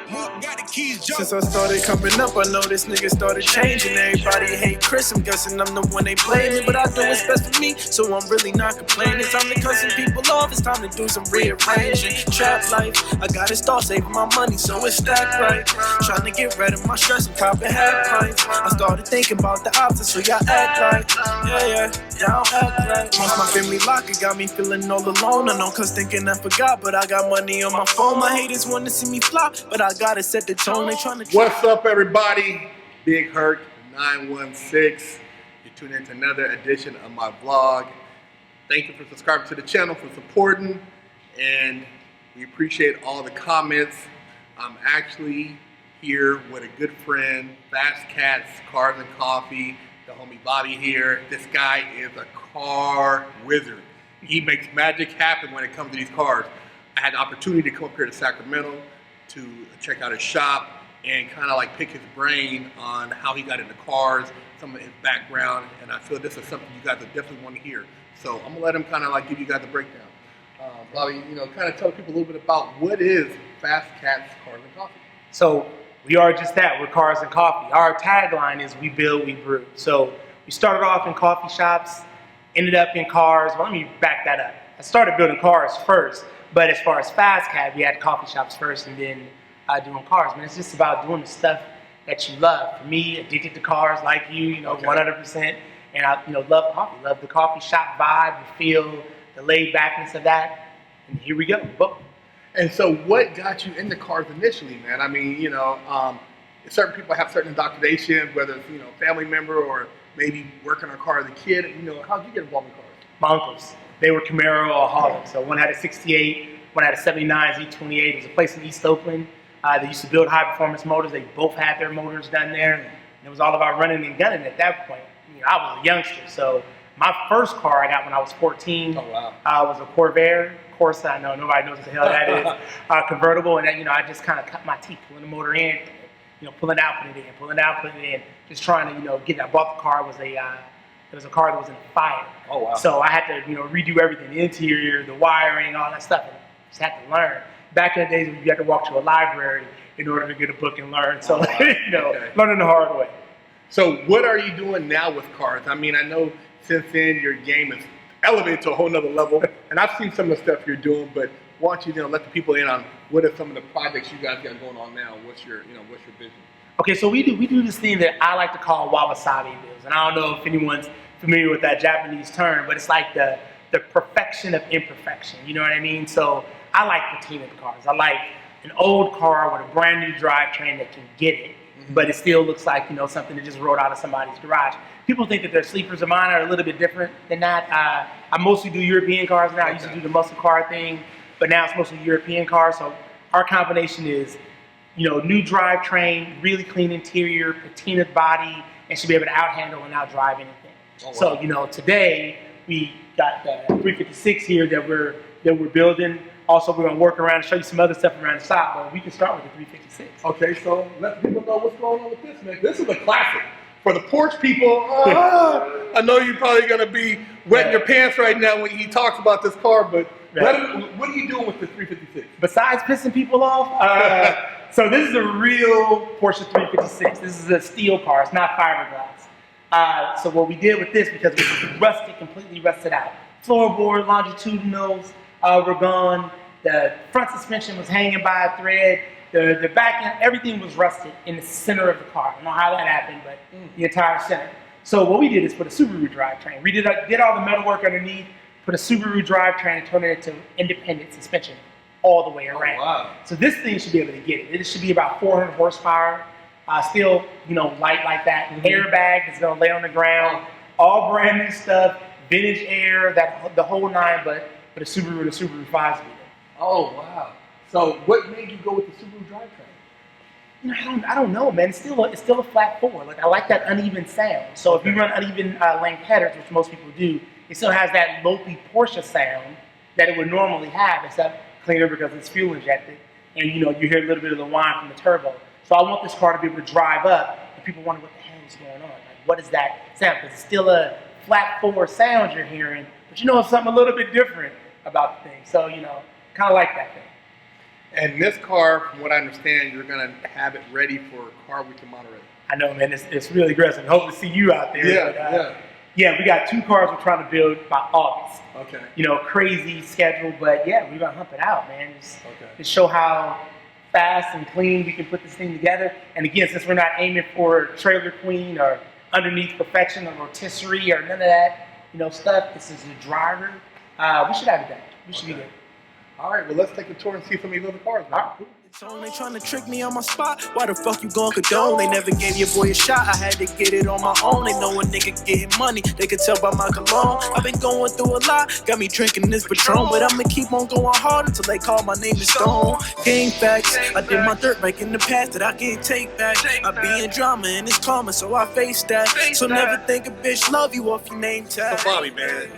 Since I started coming up, I know this nigga started changing. Everybody hate Chris, I'm guessing I'm the one they blaming. But I do what's best for me, so I'm really not complaining. It's time to cut some people off, it's time to do some rearranging. Trap life, I gotta start saving my money so it's stacked right. Trying to get rid of my stress and copping half pints. I started thinking about the opposite, so y'all act like, yeah, y'all act like. Once my family lock, it got me feeling all alone. I know cause thinking I forgot, but I got money on my phone. My haters want to see me flop, but I gotta set the tone. They trying to. What's up, everybody? Big Herc 916. You're tuning into another edition of my vlog. Thank you for subscribing to the channel, for supporting, and we appreciate all the comments. I'm actually here with a good friend, Fast Cats, Cars and Coffee, the homie Bobby here. This guy is a car wizard. He makes magic happen when it comes to these cars. I had the opportunity to come up here to Sacramento to check out his shop and kind of like pick his brain on how he got into cars, some of his background, and I feel this is something you guys will definitely want to hear. So I'm gonna let him kind of like give you guys a breakdown. Bobby, kind of tell people a little bit about what is Fast Cats Cars and Coffee. So we are just that, we're Cars and Coffee. Our tagline is we build, we brew. So we started off in coffee shops, ended up in cars. Well, let me back that up. I started building cars first, but as far as Fast Cat, we had coffee shops first and then doing cars. Man, it's just about doing the stuff that you love. For me, addicted to cars like you, 100%. And I, love coffee, love the coffee shop vibe, the feel, the laid backness of that. And here we go. Boom. And so what got you into cars initially, man? I mean, certain people have certain indoctrinations, whether it's, family member or maybe working on a car as a kid. How did you get involved in cars? My uncles, they were Camaro aholics. So one had a 68, one had a 79 Z28. It was a place in East Oakland. They used to build high performance motors. They both had their motors done there. And it was all about running and gunning at that point. I was a youngster, so my first car I got when I was 14 was a Corvair. Corsa, I know nobody knows what the hell that is. Convertible, and I just kind of cut my teeth pulling the motor in, pulling out, putting it in, pulling out, putting it in, just trying to get it. I bought the car. It was a car that was in fire. Oh wow! So I had to redo everything, the interior, the wiring, all that stuff, and just had to learn. Back in the days when you had to walk to a library in order to get a book and learn. So learning the hard way. So what are you doing now with cars? I mean, I know since then your game is elevated to a whole nother level, and I've seen some of the stuff you're doing, but why don't you let the people in on what are some of the projects you guys got going on now? What's your vision? Okay, so we do this thing that I like to call wabi-sabi bills, and I don't know if anyone's familiar with that Japanese term, but it's like the perfection of imperfection. You know what I mean? So I like patina cars. I like an old car with a brand new drivetrain that can get it. But it still looks like, something that just rolled out of somebody's garage. People think that their sleepers of mine are a little bit different than that. I mostly do European cars now. I used to do the muscle car thing, but now it's mostly European cars. So our combination is, new drivetrain, really clean interior, patinaed body, and should be able to out-handle and out-drive anything. Oh, wow. So, today we got the 356 here that we're building. Also, we're going to work around and show you some other stuff around the shop, but we can start with the 356. Okay, so let people know what's going on with this, man. This is a classic. For the porch people, I know you're probably going to be wetting your pants right now when he talks about this car, but what are you doing with this 356? Besides pissing people off, so this is a real Porsche 356. This is a steel car. It's not fiberglass. So what we did with this, because it was completely rusted out. Floorboard, longitudinals, were gone. The front suspension was hanging by a thread. The back end, everything was rusted in the center of the car. I don't know how that happened, but the entire center. So what we did is put a Subaru drivetrain. We did all the metal work underneath, put a Subaru drivetrain and turned it into independent suspension all the way around. Oh, wow. So this thing should be able to get it. It should be about 400 horsepower. Still, light like that. Airbag that's gonna lay on the ground. All brand new stuff. Vintage air, the whole nine, but a Subaru and a Subaru 5-speed. Oh, wow. So what made you go with the Subaru drivetrain? I don't know, man. It's still a flat four. Like, I like that uneven sound. So if you run uneven length headers, which most people do, it still has that lopey Porsche sound that it would normally have, except cleaner because it's fuel injected. And you hear a little bit of the whine from the turbo. So I want this car to be able to drive up, and people wonder what the hell is going on. Like, what is that sound? Because it's still a flat four sound you're hearing, but it's something a little bit different about the thing. So, kind of like that thing. And this car, from what I understand, you're going to have it ready for Car Week in Monterey. I know, man. It's really aggressive. Hope to see you out there. Yeah, but, yeah, we got 2 cars we're trying to build by August. Okay. You know, crazy schedule, but yeah, we're going to hump it out, man. Just show how fast and clean we can put this thing together. And again, since we're not aiming for trailer queen or underneath perfection or rotisserie or none of that, you know, stuff, this is a driver. We should have it done. We should be there. All right, well, let's take a tour and see some of these other cars, man. So they trying to trick me on my spot. Why the fuck you gon' condone? They never gave your boy a shot. I had to get it on my own. They know a nigga getting money. They could tell by my cologne. I've been going through a lot. Got me drinking this Patron. But I'ma keep on going hard until they call my name is Stone. Gang facts. I did my dirt back in the past that I can't take back. I be in drama and it's karma, so I face that. So never think a bitch love you off your name tag. So Bobby, man,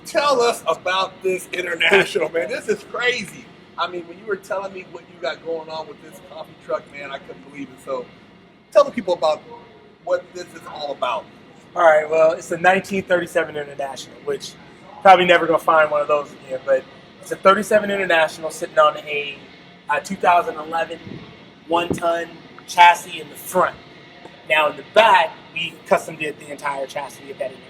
tell us about this international, man. This is crazy. I mean, when you were telling me what you got going on with this coffee truck, man, I couldn't believe it. So tell the people about what this is all about. All right, well, it's a 1937 International, which probably never going to find one of those again, but it's a 37 International sitting on a 2011 one-ton chassis in the front. Now, in the back, we custom did the entire chassis to get that in there.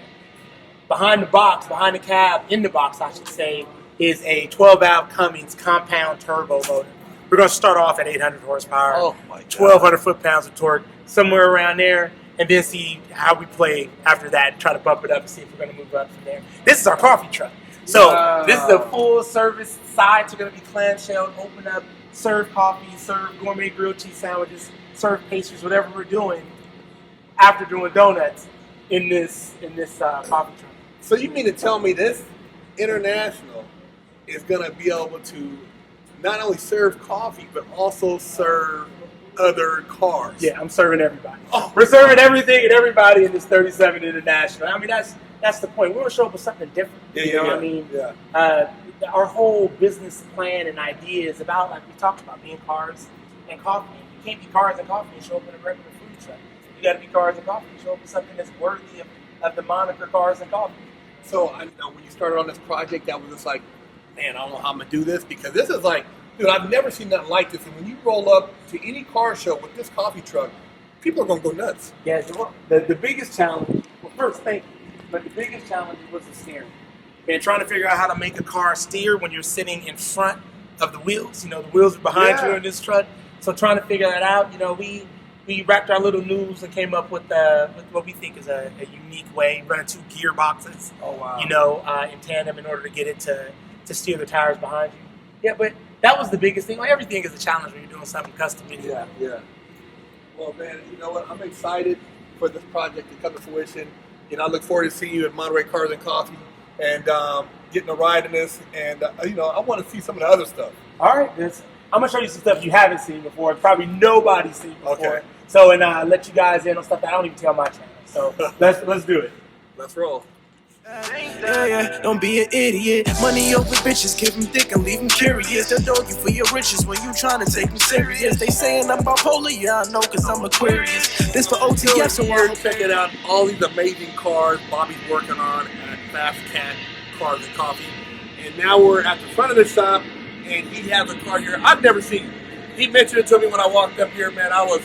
Behind the box, behind the cab, in the box, I should say, is a 12-valve Cummins compound turbo motor. We're going to start off at 800 horsepower, Oh my God. 1,200 foot-pounds of torque, somewhere around there, and then see how we play after that and try to bump it up and see if we're going to move up from there. This is our coffee truck. So this is a full-service sides are going to be clamshell, open up, serve coffee, serve gourmet grilled cheese sandwiches, serve pastries, whatever we're doing after doing donuts in this coffee truck. So you mean to tell me this International is going to be able to not only serve coffee, but also serve other cars? Yeah, I'm serving everybody. We're serving everything and everybody in this 37 International. I mean, that's the point. We want to show up with something different. You know what I mean? Yeah. Our whole business plan and idea is about, like we talked about, being cars and coffee. You can't be cars and coffee and show up in a regular food truck. You got to be cars and coffee and show up with something that's worthy of the moniker cars and coffee. So I know when you started on this project, that was just like, man, I don't know how I'm going to do this, because this is like, dude, I've never seen nothing like this. And when you roll up to any car show with this coffee truck, people are going to go nuts. Yeah, the biggest challenge, well, first, thank you, but the biggest challenge was the steering. Man, trying to figure out how to make a car steer when you're sitting in front of the wheels. You know, the wheels are behind you in this truck. So trying to figure that out, you know, we wrapped our little noodles and came up with what we think is a unique way, running 2 gearboxes, you know, in tandem in order to get it to steer the tires behind you. Yeah, but that was the biggest thing. Like, everything is a challenge when you're doing something custom anyway. Yeah. Well, man, you know what? I'm excited for this project to come to fruition. You know, I look forward to seeing you at Monterey Cars and Coffee and getting a ride in this. And, you know, I want to see some of the other stuff. All right, I'm going to show you some stuff you haven't seen before. Probably nobody's seen before. Okay. So, and let you guys in on stuff that I don't even tell my channel. So let's do it. Let's roll. Yeah, don't be an idiot. Money over bitches, give them dick and leave them curious. They'll dog you for your riches when you trying to take them serious. They saying I'm bipolar, yeah, I know, cause I'm Aquarius. This for OTF, so We're checking out all these amazing cars Bobby's working on at Fast Cat Cars and Coffee. And now we're at the front of the shop, and he has a car here I've never seen. He mentioned it to me when I walked up here, man. I was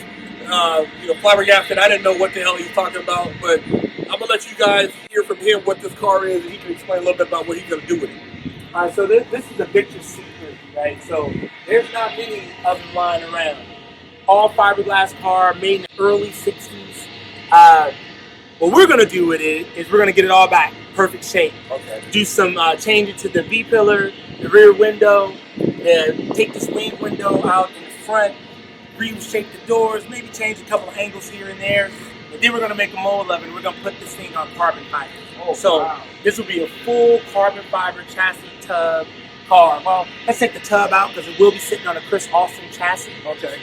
flabbergasted. I didn't know what the hell he was talking about, but I'm going to let you guys hear from him what this car is, and he can explain a little bit about what he's going to do with it. All right, so this is a Victor Secret, right? So there's not many of them lying around. All fiberglass car, made in the early 60s. What we're going to do with it is we're going to get it all back, perfect shape. Okay. Do some changes to the V-pillar, the rear window, take this wing window out in the front, reshape the doors, maybe change a couple of angles here and there. And then we're going to make a mold of it, and we're going to put this thing on carbon fiber. This will be a full carbon fiber chassis tub car. Well, let's take the tub out because it will be sitting on a Chris Austin chassis. Okay.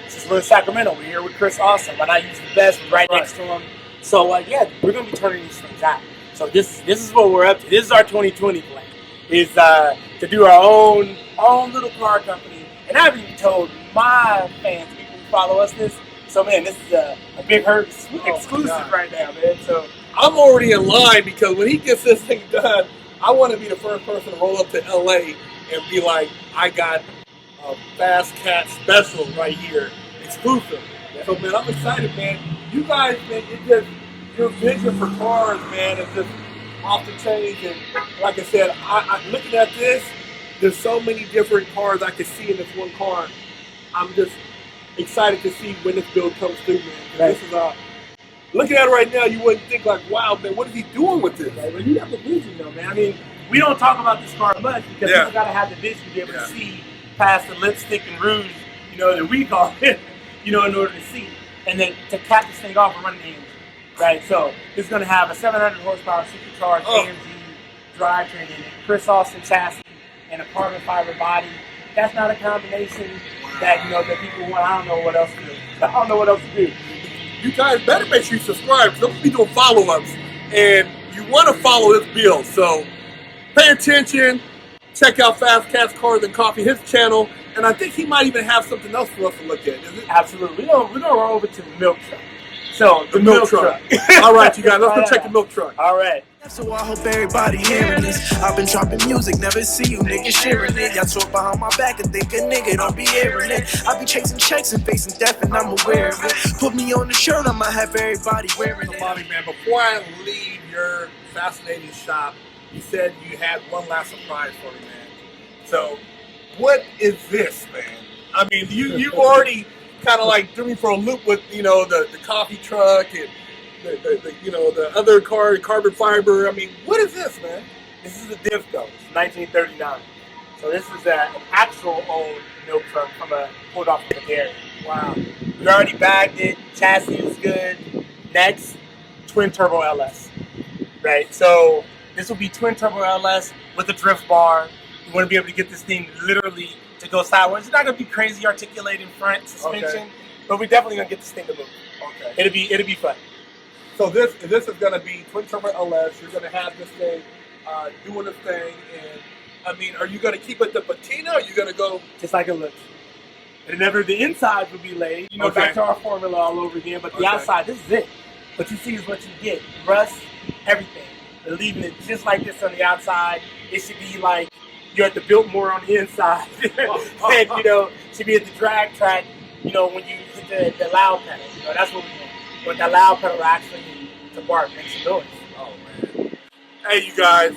Since we're in Sacramento, we're here with Chris Austin. Why not use the best right next to him? So, yeah, we're going to be turning these things out. So this is what we're up to. This is our 2020 plan, is to do our own little car company. And I've even told my fans, people who follow us, this. So, man, this is a Big Herc exclusive right now, man. So I'm already in line, because when he gets this thing done, I want to be the first person to roll up to LA and be like, I got Fast Cat special right here, exclusive. So man, I'm excited, man. You guys, man, your vision for cars, man, is just off the chain. And like I said, I looking at this, there's so many different cars I can see in this one car. I'm just excited to see when this build comes through, man. Right. This is looking at it right now, you wouldn't think like, wow, man, what is he doing with this? Right, well, you have the vision, though, man. I mean, we don't talk about this car much because people got to have the vision to be able to see past the lipstick and rouge, that we call it, in order to see. And then to cap this thing off and run the engine, right? So it's going to have a 700 horsepower supercharged AMG drivetrain in it, Chris Austin chassis, and a carbon fiber body. That's not a combination that, that people want. I don't know what else to do. You guys better make sure you subscribe. Because I'm going to be doing follow-ups. And you want to follow this build. So pay attention. Check out Fast Cat's Cars and Coffee, his channel. And I think he might even have something else for us to look at. Is it? Absolutely. We're going to roll over to the milk truck. So, the milk truck. All right, you guys. Let's go check the milk truck. All right. So I hope everybody hearing this. I've been dropping music, never see you niggas sharing it. Y'all talk behind my back and think a nigga don't be hearing it. I be chasing checks and facing death and I'm aware of it. Put me on the shirt, I'ma have everybody wearing it. Bobby, man, before I leave your fascinating shop, you said you had one last surprise for me, man. So, what is this, man? I mean, you already kind of like threw me for a loop with, the coffee truck and the other car, carbon fiber. I mean, what is this, man? This is a Divco. It's 1939. So this is an actual old milk truck pulled off of the dairy. Wow. We already bagged it. Chassis is good. Next, twin turbo LS. Right. So this will be twin turbo LS with a drift bar. You want to be able to get this thing literally to go sideways. It's not going to be crazy articulated front suspension, but we're definitely going to get this thing to move. Okay. It'll be fun. So this is going to be twin turbo LS. You're going to have this thing doing its thing. And I mean, are you going to keep it the patina? Or are you going to go just like it looks? And the inside will be laid. Back to our formula all over again. But the outside, this is it. What you see is what you get. Rust, everything. They're leaving it just like this on the outside. It should be like you're at the Biltmore on the inside. And should be at the drag track. When you hit the loud pedal. That's what we want. But the loud pedal actually to bark makes a noise. Oh man! Hey, you guys,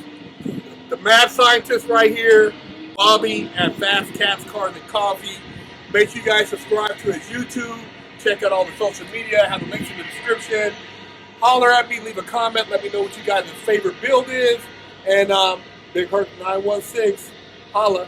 the mad scientist right here, Bobby at Fast Cat's Cars and Coffee. Make sure you guys subscribe to his YouTube. Check out all the social media. I have the links in the description. Holler at me, leave a comment. Let me know what you guys' favorite build is. And Big Herc 916, holla.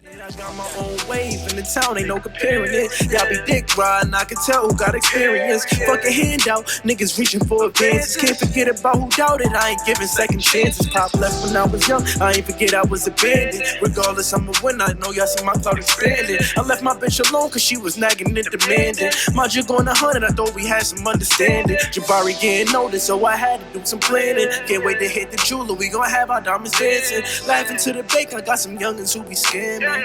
I got my own wave in the town, ain't no comparing it. Y'all be dick riding, I can tell who got experience. Fuck a handout, niggas reaching for advances. Can't forget about who doubted, I ain't giving second chances. Pop left when I was young, I ain't forget I was abandoned. Regardless, I'm a winner, I know y'all see my clout expanding. I left my bitch alone cause she was nagging and demanding. My jig on 100, I thought we had some understanding. Jabari getting older, so I had to do some planning. Can't wait to hit the jeweler, we gon' have our diamonds dancing. Laughing to the bank, I got some youngins who be scamming.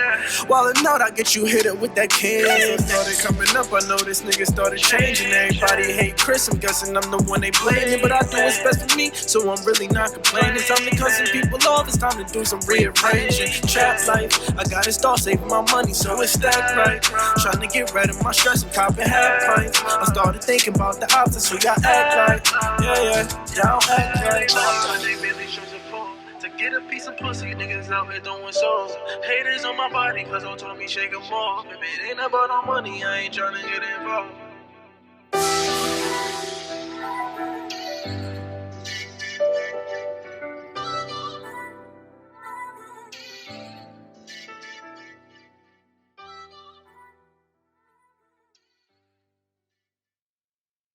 While out, I get you hit up with that can. Started coming up, I know this nigga started changing. Everybody hate Chris, I'm guessing I'm the one they blaming. But I do what's best for me, so I'm really not complaining. It's time to cut some people off, it's time to do some rearranging. Trap life, I gotta start saving my money so it's stacked right. Trying to get rid of my stress and copping half pints. I started thinking about the opposite, so y'all act like, y'all act like. To get a piece of pussy, niggas out here doing shows. Haters on my body, cause they told me shake them off. If it ain't about no money, I ain't tryna get involved.